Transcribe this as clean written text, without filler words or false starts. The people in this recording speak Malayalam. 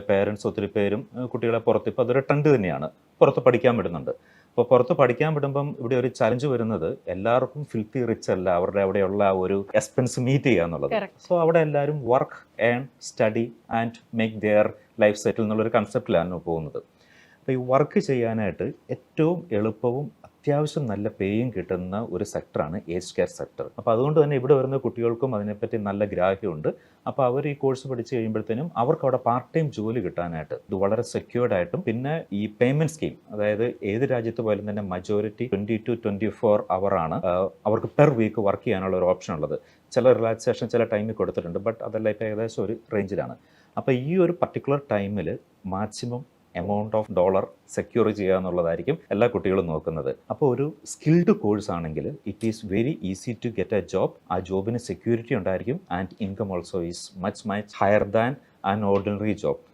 പേരൻസ് ഒത്തിരി പേരും കുട്ടികളെ പുറത്ത് ഇപ്പോൾ അതൊരു ട്രെൻഡ് തന്നെയാണ്, പുറത്ത് പഠിക്കാൻ വിടുന്നുണ്ട്. അപ്പോൾ പുറത്ത് പഠിക്കാൻ വിടുമ്പം ഇവിടെ ഒരു ചലഞ്ച് വരുന്നത് എല്ലാവർക്കും ഫിൽത്തി റിച്ച് അല്ല അവരുടെ അവിടെയുള്ള ഒരു എക്സ്പെൻസ് മീറ്റ് ചെയ്യുക എന്നുള്ളത്. സോ അവിടെ എല്ലാവരും work, earn, study and make their life settle എന്നുള്ളൊരു കൺസെപ്റ്റിലാണ് പോകുന്നത്. അപ്പോൾ ഈ വർക്ക് ചെയ്യാനായിട്ട് ഏറ്റവും എളുപ്പവും അത്യാവശ്യം നല്ല പേയും കിട്ടുന്ന ഒരു സെക്ടറാണ് ഏജ് കെയർ സെക്ടർ. അപ്പോൾ അതുകൊണ്ട് തന്നെ ഇവിടെ വരുന്ന കുട്ടികൾക്കും അതിനെപ്പറ്റി നല്ല ഗ്രാഹ്യമുണ്ട്. അപ്പോൾ അവർ ഈ കോഴ്സ് പഠിച്ച് കഴിയുമ്പോഴത്തേനും അവർക്ക് അവിടെ പാർട്ട് ടൈം ജോലി കിട്ടാനായിട്ട് ഇത് വളരെ സെക്യൂർഡ് ആയിട്ടും, പിന്നെ ഈ പേയ്മെന്റ് സ്കീം, അതായത് ഏത് രാജ്യത്ത് പോയാലും തന്നെ മജോറിറ്റി 20 to 24 ആണ് അവർക്ക് പെർ വീക്ക് വർക്ക് ചെയ്യാനുള്ള ഒരു ഓപ്ഷൻ ഉള്ളത്. ചില റിലാക്സേഷൻ ചില ടൈമിൽ കൊടുത്തിട്ടുണ്ട്, ബട്ട് അതെല്ലാം ഇപ്പോൾ ഏകദേശം ഒരു റേഞ്ചിലാണ്. അപ്പോൾ ഈ ഒരു പർട്ടിക്കുലർ ടൈമിൽ maximum amount of dollar secure ചെയ്യുക എന്നുള്ളതായിരിക്കും എല്ലാ കുട്ടികളും നോക്കുന്നത്. അപ്പോൾ ഒരു സ്കിൽഡ് കോഴ്സ് ആണെങ്കിൽ it is very easy to get a job. ആ ജോബിന് സെക്യൂരിറ്റി ഉണ്ടായിരിക്കും and income also is much higher than an ordinary job.